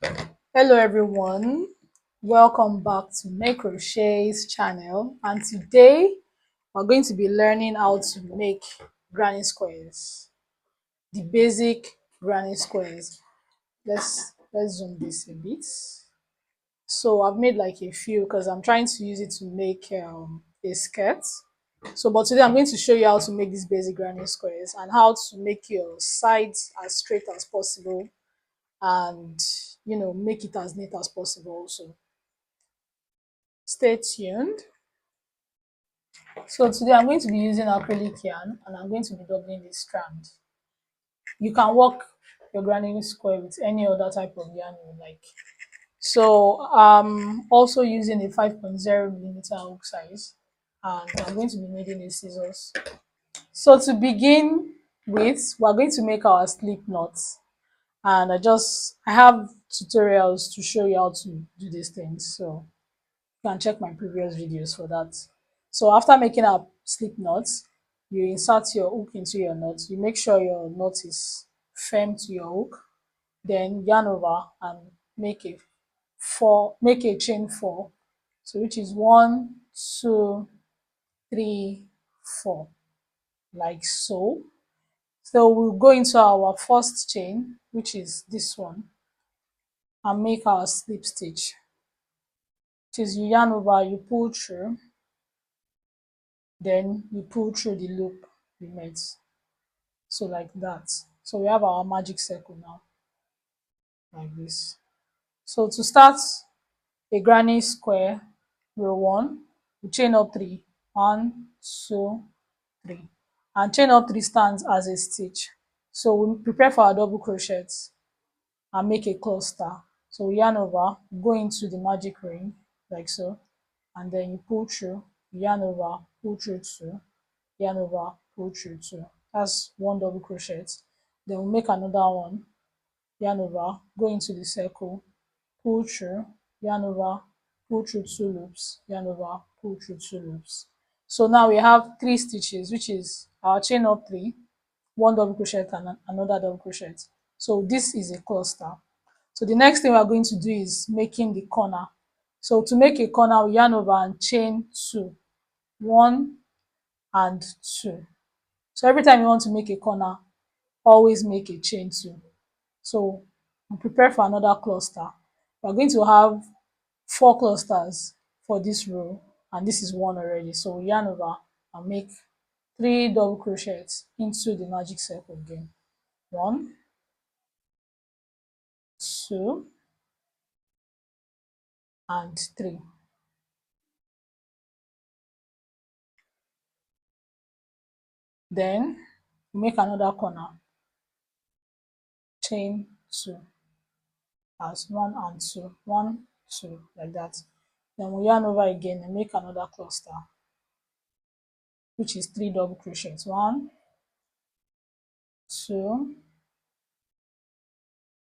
Hello everyone, welcome back to Make Crochet's channel, and today we're going to be learning how to make granny squares, the basic granny squares. Let's zoom this a bit. So I've made like a few because I'm trying to use it to make a skirt. But today I'm going to show you how to make these basic granny squares and how to make your sides as straight as possible and make it as neat as possible also. Stay tuned. So today I'm going to be using acrylic yarn and I'm going to be doubling this strand. You can work your granny square with any other type of yarn you like. So I'm also using a 5.0 millimeter hook size and I'm going to be needing a scissors. So to begin with, we're going to make our slip knots, and I have tutorials to show you how to do these things. So you can check my previous videos for that. So after making our slip knots, you insert your hook into your knot. You make sure your knot is firm to your hook. Then yarn over and make a chain 4. So which is 1, 2, 3, 4, like so. So we'll go into our first chain, which is this one, and make our slip stitch. Which is you yarn over, you pull through, then you pull through the loop we made, so like that. So we have our magic circle now, like this. So to start a granny square, row 1, we chain up 3, 1, 2, 3, and chain up 3 stands as a stitch. So we prepare for our double crochets and make a cluster. So we yarn over, go into the magic ring like so, and then you pull through, yarn over, pull through 2, yarn over, pull through 2. That's one double crochet. Then we'll make another one, yarn over, go into the circle, pull through, yarn over, pull through 2 loops, yarn over, pull through 2 loops. So now we have 3 stitches, which is our chain up 3, one double crochet and another double crochet. So this is a cluster. So the next thing we are going to do is making the corner. So to make a corner, we yarn over and chain 2, 1 and 2. So every time you want to make a corner, always make a chain 2. So we prepare for another cluster. We're going to have 4 clusters for this row, and this is 1 already. So we yarn over and make 3 double crochets into the magic circle again. 1, 2, and 3. Then make another corner, chain 2 as 1 and 2, 1, 2, like that. Then we yarn over again and make another cluster, which is 3 double crochets, 1, 2,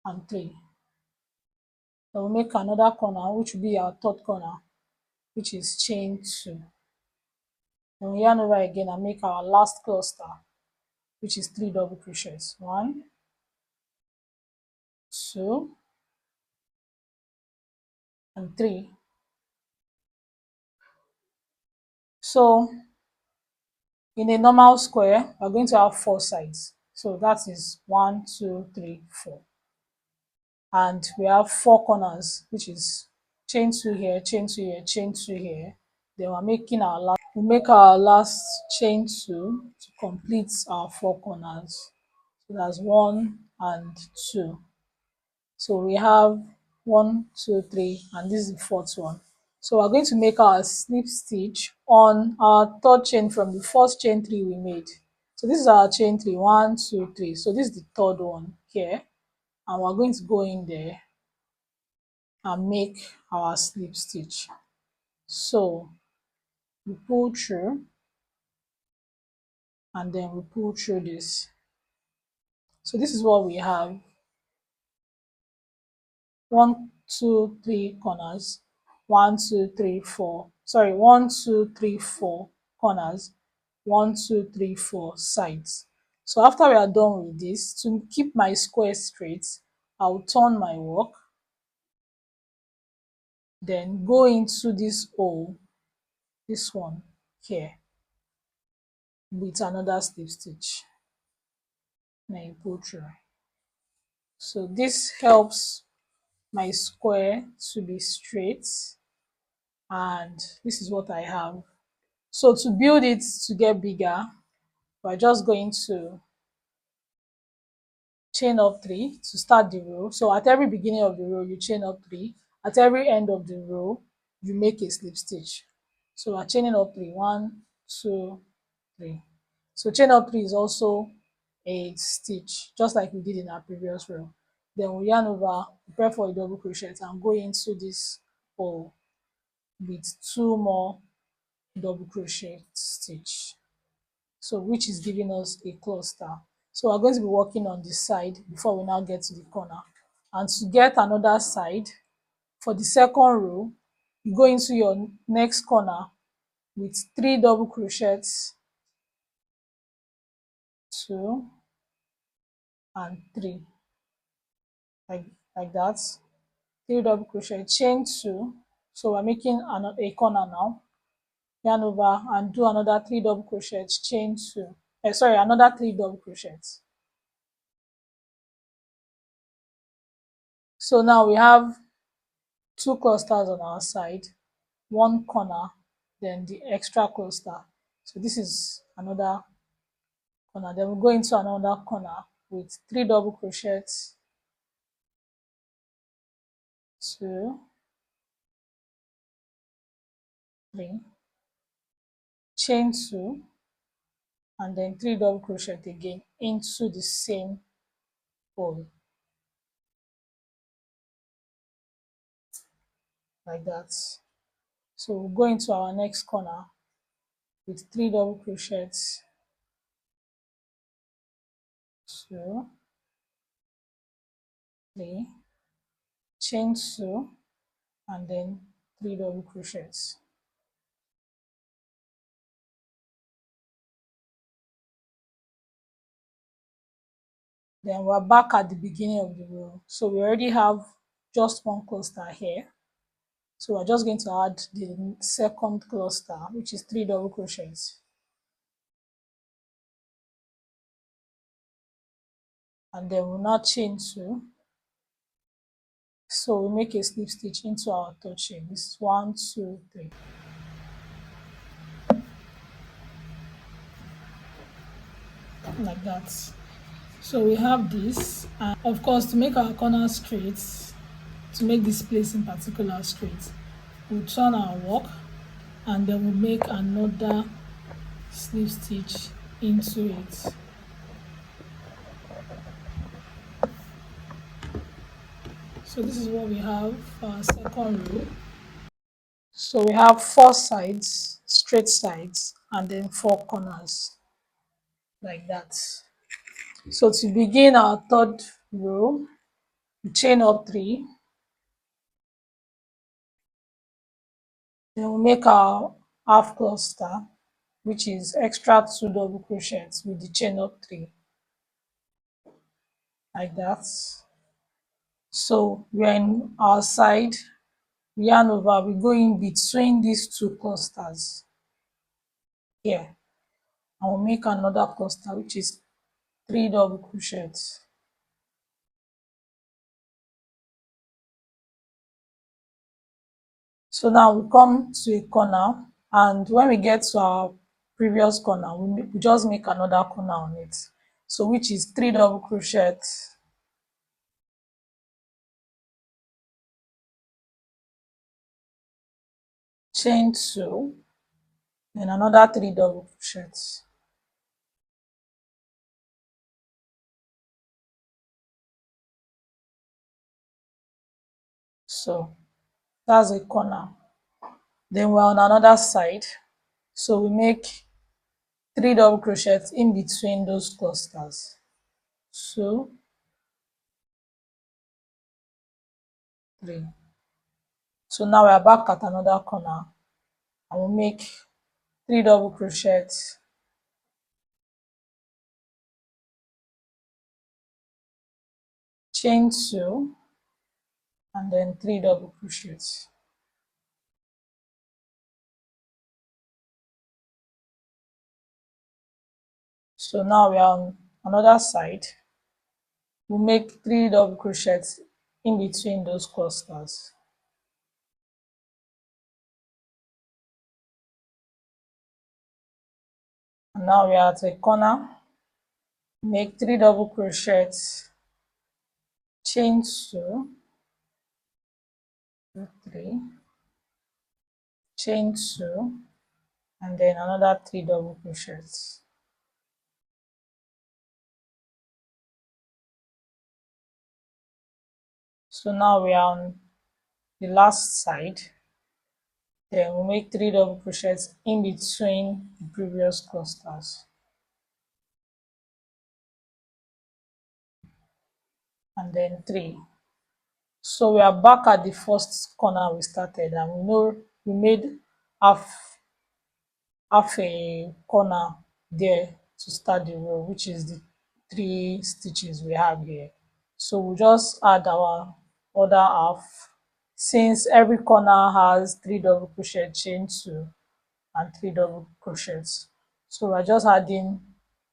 and 3. Then we'll make another corner, which will be our third corner, which is chain 2. Then we yarn over again and make our last cluster, which is 3 double crochets, 1, 2, and 3. So in a normal square, we're going to have 4 sides. So that is 1, 2, 3, 4. And we have 4 corners, which is chain 2 here, chain 2 here, chain 2 here. Then we make our last chain 2 to complete our 4 corners. So that's 1 and 2. So we have 1, 2, 3, and this is the fourth one. So we're going to make our slip stitch on our third chain from the first chain 3 we made. So this is our chain 3, 1, 2, 3. So this is the third one here, and we're going to go in there and make our slip stitch. So we pull through and then we pull through this. So this is what we have: 1, 2, 3 corners, 1, 2, 3, 4. Sorry, 1, 2, 3, 4 corners, 1, 2, 3, 4 sides. So after we are done with this, to keep my square straight, I'll turn my work then go into this hole, this one here, with another slip stitch. Then you pull through. So this helps my square to be straight, and this is what I have. So to build it to get bigger, we're just going to chain up 3 to start the row. So at every beginning of the row you chain up 3, at every end of the row you make a slip stitch. So we're chaining up 3, 1, 2, 3. So chain up 3 is also a stitch, just like we did in our previous row. Then we yarn over, prepare for a double crochet and go into this hole with 2 more double crochet stitch, so which is giving us a cluster. So we're going to be working on the side before we now get to the corner. And to get another side, for the second row, you go into your next corner with 3 double crochets, 2 and 3, like that. 3 double crochet, chain 2. So we're making a corner now. Yarn over and do another 3 double crochets, chain 2. Sorry, another 3 double crochets. So now we have 2 clusters on our side, 1 corner, then the extra cluster. So this is another corner. Then we go into another corner with 3 double crochets, 2, 3, chain 2, and then 3 double crochet again into the same hole, like that. So we'll go into our next corner with 3 double crochets, 2, 3, chain 2, and then 3 double crochets. Then we're back at the beginning of the row. So we already have just 1 cluster here. So we're just going to add the second cluster, which is 3 double crochets. And then we'll now chain 2. So we make a slip stitch into our third chain. This is 1, 2, 3. Like that. So we have this, and of course, to make our corner straight, to make this place in particular straight, we'll turn our work and then we'll make another slip stitch into it. So this is what we have for our second row. So we have 4 sides, straight sides, and then 4 corners, like that. So to begin our third row, we chain up 3, then we make our half cluster, which is extra 2 double crochets with the chain up 3, like that. So we're in our side, we yarn over, we go in between these 2 clusters here, and we'll make another cluster, which is 3 double crochets. So now we come to a corner, and when we get to our previous corner, we just make another corner on it. So which is 3 double crochets, chain 2, then another 3 double crochets. So that's a corner. Then we're on another side, so we make 3 double crochets in between those clusters. 2, 3. So now we're back at another corner, and we'll make 3 double crochets, chain 2, and then 3 double crochets. So now we are on another side. We make 3 double crochets in between those clusters. And now we are at a corner. Make 3 double crochets, chain 2, 3, chain 2, and then another 3 double crochets. So now we are on the last side. Then we make 3 double crochets in between the previous clusters, and then 3. So we are back at the first corner we started, and we know we made half a corner there to start the row, which is the 3 stitches we have here. So we'll just add our other half, since every corner has 3 double crochet, chain 2 and 3 double crochets. So we're just adding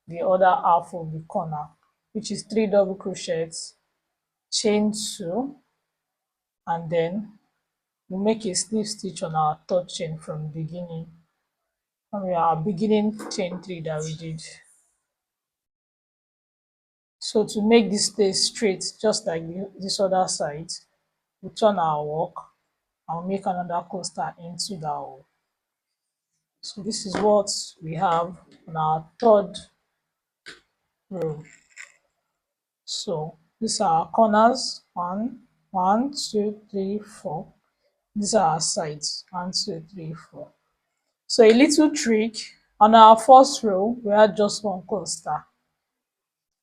the other half of the corner, which is 3 double crochets, chain 2, and then we make a slip stitch on our third chain from the beginning, from our beginning chain 3 that we did. So to make this place straight, just like this other side, we turn our work and we make another cluster into that hole. So this is what we have on our third row. So these are our corners, one, two, three, four. These are our sides, 1, 2, 3, 4. So a little trick, on our first row, we had just one cluster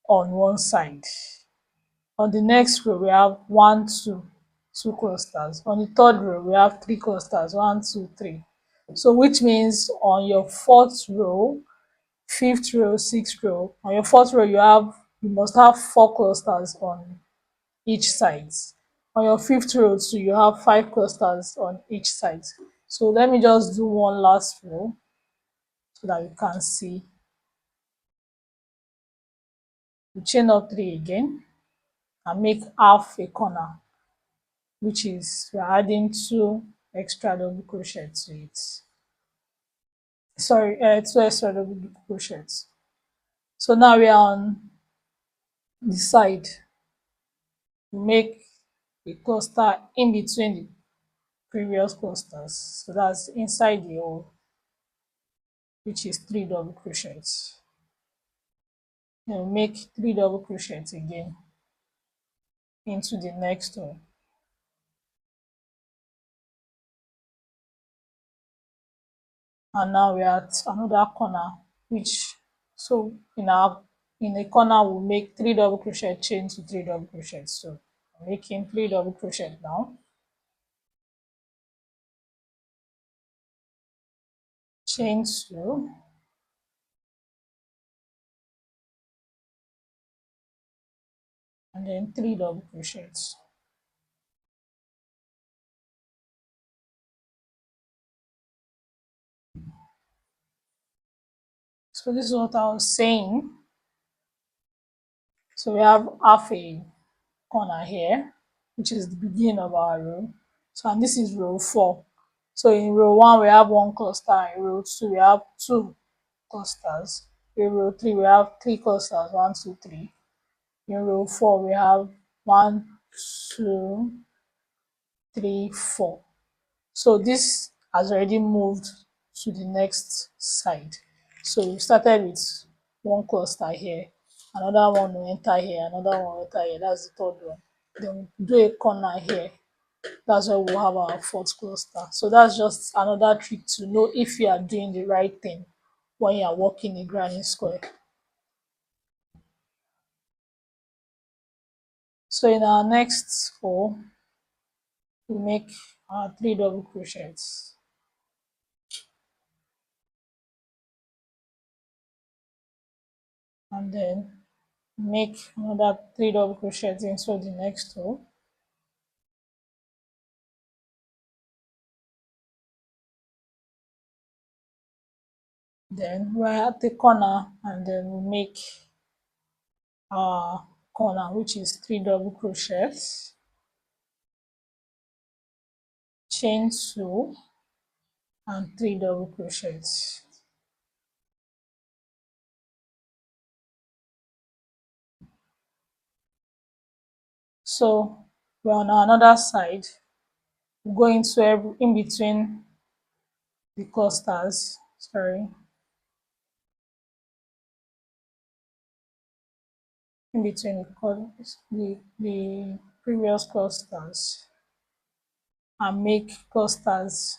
on one side. On the next row, we have 1, 2, 2 clusters. On the third row, we have 3 clusters, 1, 2, 3. So which means on your fourth row, fifth row, sixth row, on your fourth row, you must have 4 clusters on each side. On your fifth row too, you have 5 clusters on each side. So let me just do one last row so that you can see. You chain up 3 again and make half a corner, which is we're adding 2 extra double crochet to it. Sorry, 2 extra double crochets. So now we are on the side. We make a cluster in between the previous clusters. So that's inside the hole, which is 3 double crochets. Then we make 3 double crochets again into the next one. And now we're at another corner, which so in a corner we'll make 3 double crochet, chain to 3 double crochets. So I'm making 3 double crochet now, chain 2, and then 3 double crochets. So this is what I was saying. So we have half a corner here, which is the beginning of our row. So and this is row 4. So in row 1 we have 1 cluster, in row 2 we have 2 clusters, in row 3 we have 3 clusters, 1, 2, 3. In row 4 we have 1, 2, 3, 4. So this has already moved to the next side. So we started with 1 cluster here, another one will enter here, another one will enter here, that's the third one. Then we do a corner here, that's where we'll have our fourth cluster. So that's just another trick to know if you are doing the right thing when you are working a granny square. So in our next row, we make our 3 double crochets, and then make another 3 double crochets into the next row, Then we're at the corner and then we make our corner, which is 3 double crochets, chain 2 and 3 double crochets. So we're on another side, we go into in between the clusters, sorry, in between the previous clusters, and make clusters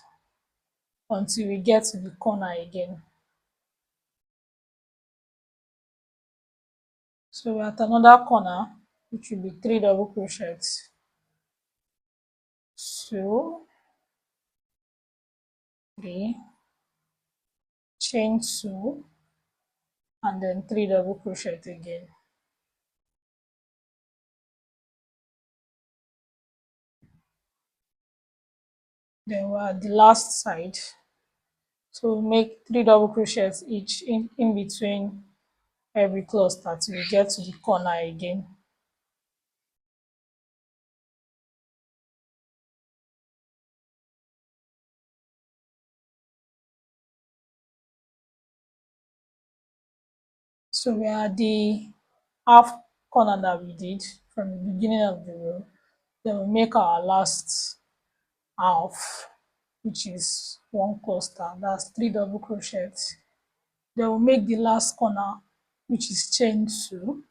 until we get to the corner again. So we're at another corner, which will be 3 double crochets, 2, 3, chain 2, and then 3 double crochet again. Then we're at the last side, so make 3 double crochets each in between every cluster till we get to the corner again. So we are at the half corner that we did from the beginning of the row. Then we make our last half, which is one cluster, that's 3 double crochets. Then we'll make the last corner, which is chain 2,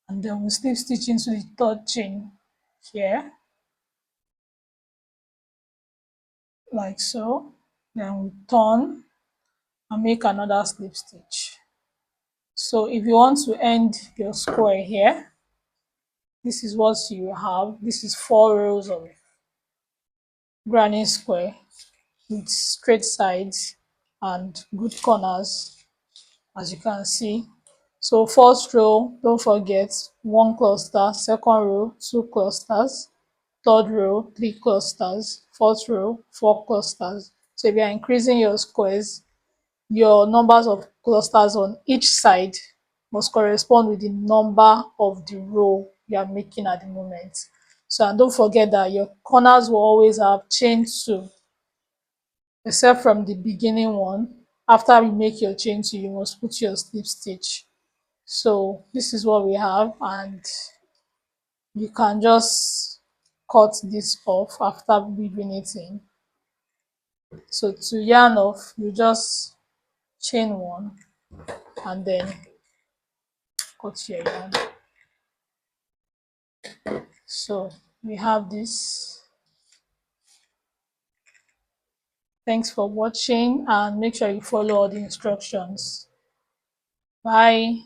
and then we'll slip stitch into the third chain here, like so. Then we turn and make another slip stitch. So if you want to end your square here, this is what you have. This is 4 rows of granny square with straight sides and good corners, as you can see. So first row, don't forget, 1 cluster, second row, 2 clusters, third row, 3 clusters, fourth row, 4 clusters. So if you are increasing your squares, your numbers of clusters on each side must correspond with the number of the row you are making at the moment. So, and don't forget that your corners will always have chain 2, except from the beginning one. After you make your chain 2, you must put your slip stitch. So this is what we have, and you can just cut this off after weaving it in. So to yarn off, you just chain 1 and then cut your yarn. So we have this. Thanks for watching, and make sure you follow all the instructions. Bye.